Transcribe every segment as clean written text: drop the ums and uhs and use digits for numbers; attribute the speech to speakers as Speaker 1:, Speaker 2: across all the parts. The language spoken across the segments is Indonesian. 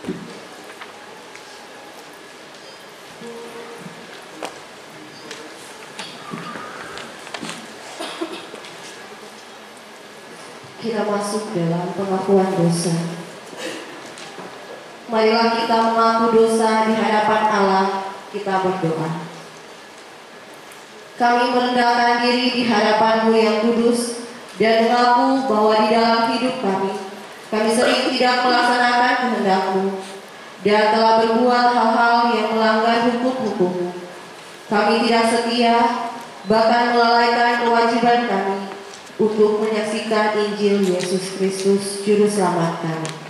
Speaker 1: Kita masuk dalam pengakuan dosa. Marilah kita mengaku dosa di hadapan Allah. Kita berdoa. Kami merendahkan diri di hadapan-Mu yang kudus dan mengaku bahwa di dalam hidup kami sering tidak melaksanakan kehendak-Mu dan telah berbuat hal-hal yang melanggar hukum-hukum-Mu. Kami tidak setia, bahkan melalaikan kewajiban kami untuk menyaksikan Injil Yesus Kristus Juru Selamat kami.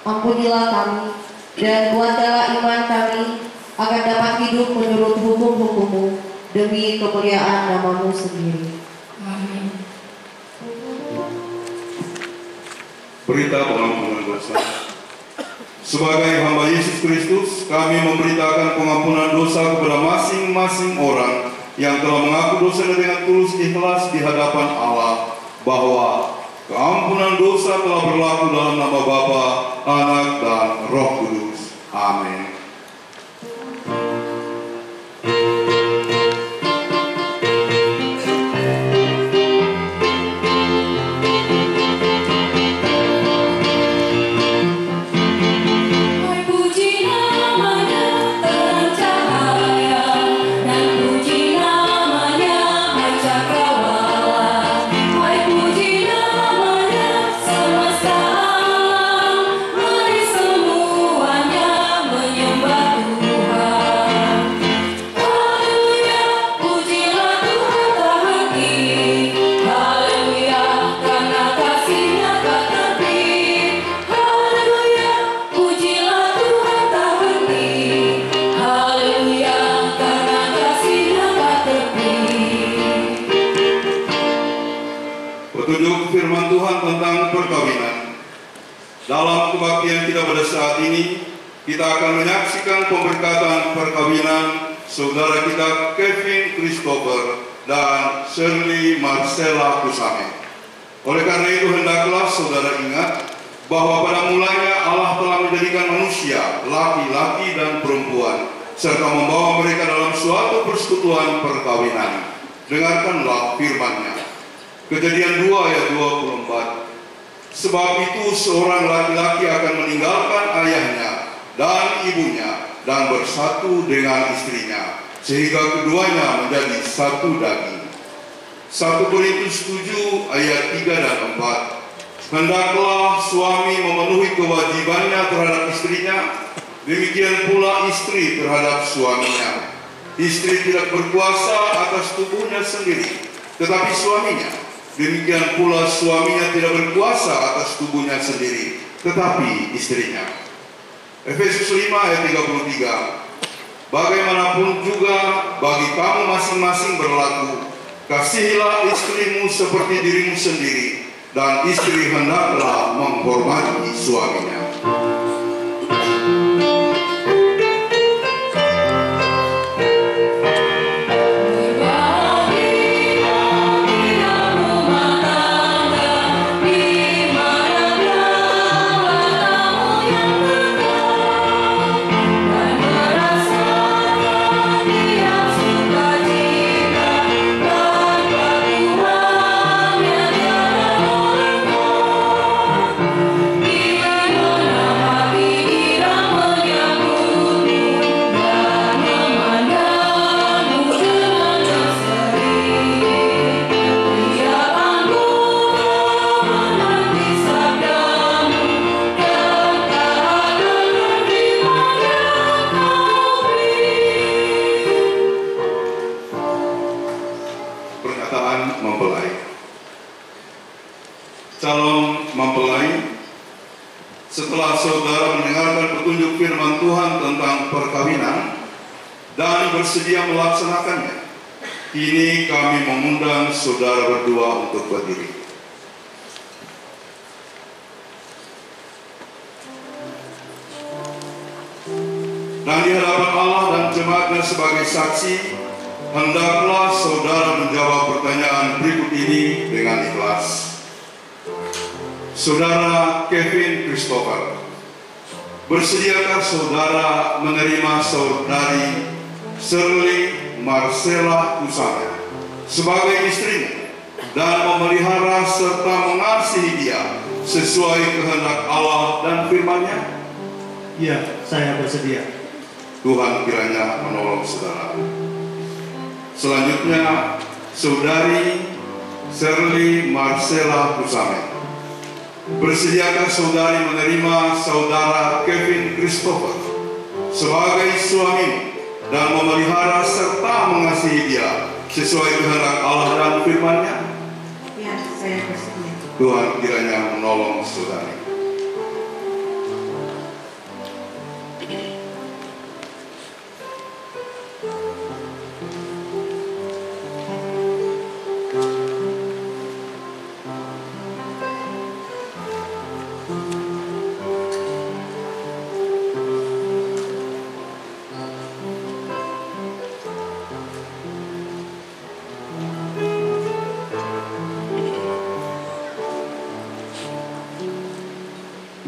Speaker 1: Ampunilah kami dan kuatkanlah iman kami agar dapat hidup menurut hukum-hukum-Mu demi kemuliaan nama-Mu sendiri.
Speaker 2: Amin.
Speaker 3: Berita pengampunan dosa. Sebagai hamba Yesus Kristus, kami memberitakan pengampunan dosa kepada masing-masing orang yang telah mengaku dosanya dengan tulus ikhlas di hadapan Allah, bahwa keampunan dosa telah berlaku dalam nama Bapa, Anak, dan Roh Kudus. Amin. Petunjuk firman Tuhan tentang perkawinan. Dalam kebaktian kita pada saat ini, kita akan menyaksikan pemberkatan perkawinan saudara kita Kevin Christopher dan Shirley Marcella Kusame. Oleh karena itu, hendaklah saudara ingat bahwa pada mulanya Allah telah menjadikan manusia, laki-laki dan perempuan, serta membawa mereka dalam suatu persekutuan perkawinan. Dengarkanlah firman-Nya. Kejadian 2 ayat 24. Sebab itu seorang laki-laki akan meninggalkan ayahnya dan ibunya dan bersatu dengan istrinya, sehingga keduanya menjadi satu daging. 1 Korintus 7 ayat 3 dan 4. Hendaklah suami memenuhi kewajibannya terhadap istrinya, demikian pula istri terhadap suaminya. Istri tidak berkuasa atas tubuhnya sendiri, tetapi suaminya. Demikian pula suaminya tidak berkuasa atas tubuhnya sendiri, tetapi istrinya. Efesus 5 ayat 33. Bagaimanapun juga bagi kamu masing-masing berlaku, kasihilah istrimu seperti dirimu sendiri, dan istri hendaklah menghormati suaminya.
Speaker 2: Di mana
Speaker 3: calon mempelai, setelah saudara mendengarkan petunjuk firman Tuhan tentang perkawinan dan bersedia melaksanakannya, kini kami mengundang saudara berdua untuk berdiri. Dan di hadapan Allah dan jemaatnya sebagai saksi, hendaklah saudara menjawab pertanyaan berikut ini dengan ikhlas. Saudara Kevin Christopher, bersediakah saudara menerima saudari Shirley Marcella Kusame sebagai istrimu dan memelihara serta mengasihi dia sesuai kehendak Allah dan firman-Nya?
Speaker 2: Ya, saya bersedia.
Speaker 3: Tuhan kiranya menolong saudara. Selanjutnya, saudari Shirley Marcella Kusame, bersediakah saudari menerima saudara Kevin Christopher sebagai suami dan memelihara serta mengasihi dia sesuai kehendak Allah dan firman-Nya?
Speaker 1: Ya, saya bersedia.
Speaker 3: Tuhan kiranya menolong saudari.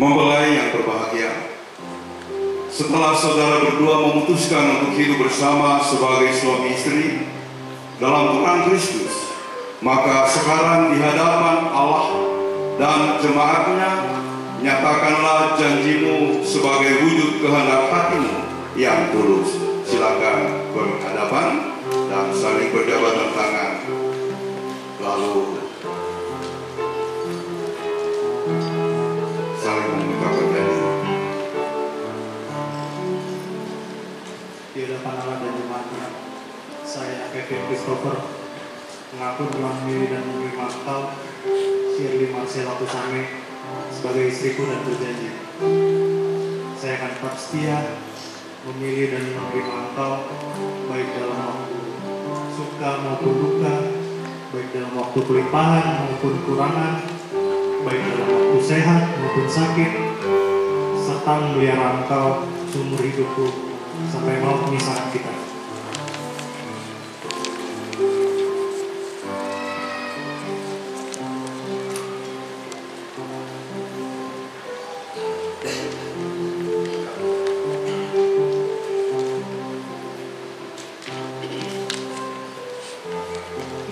Speaker 3: Mempelai yang berbahagia, setelah saudara berdua memutuskan untuk hidup bersama sebagai suami istri dalam Tuhan Kristus, maka sekarang di hadapan Allah dan jemaatnya, nyatakanlah janjimu sebagai wujud kehendak hatimu yang tulus. Silakan berhadapan dan saling berjabatan tangan. Lalu saling mengucapkan janji.
Speaker 2: Di hadapan Allah dan jemaatnya, saya Kevin Christopher mengaku telah memilih dan menerima engkau, Shirley Marcella Kusame, sebagai istriku dan berjanji saya akan tetap setia memilih dan menerima engkau, baik dalam waktu suka maupun duka, baik dalam waktu kelimpahan maupun kekurangan, baik dalam waktu sehat maupun sakit, serta memelihara engkau seumur hidupku sampai maut memisahkan kita.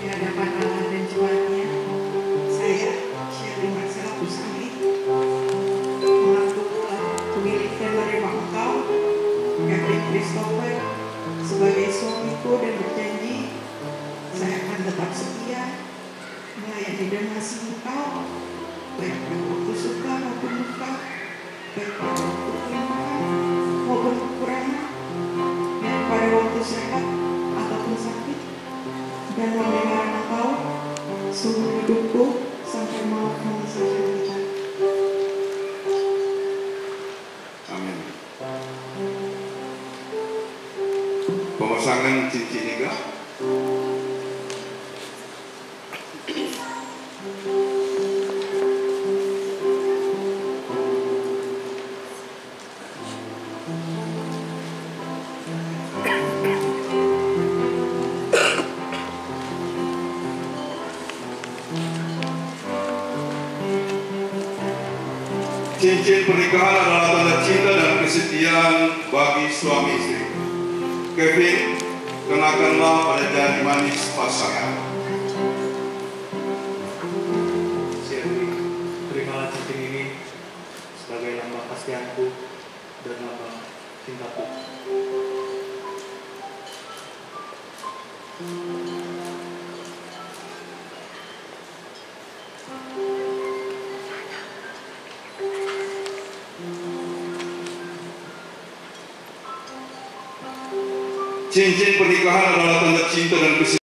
Speaker 4: Di hadapan Allah dan jemaatnya, saya Shirley Marcella Kusame mengaku telah memilih dan menerima engkau, Kevin Christopher, sebagai suamiku dan berjanji saya akan tetap setia melayani dan mengasihi engkau, baik pada waktu suka maupun duka, baik pada waktu kelimpahan maupun kekurangan, dan pada waktu sehat ataupun sakit, dan memelihara engkau seumur hidupku sampai maut memisahkan kita.
Speaker 3: Amin. Pemasangan cincin nikah. Cincin pernikahan adalah tanda cinta dan kesetiaan bagi suami istri. Kevin, kenakanlah pada jari manis pasangan.
Speaker 2: Shirley, terimalah cincin ini sebagai lambang kesetiaanku dan lambang cintaku.
Speaker 3: Cincin pernikahan adalah tanda cinta dan kesetiaan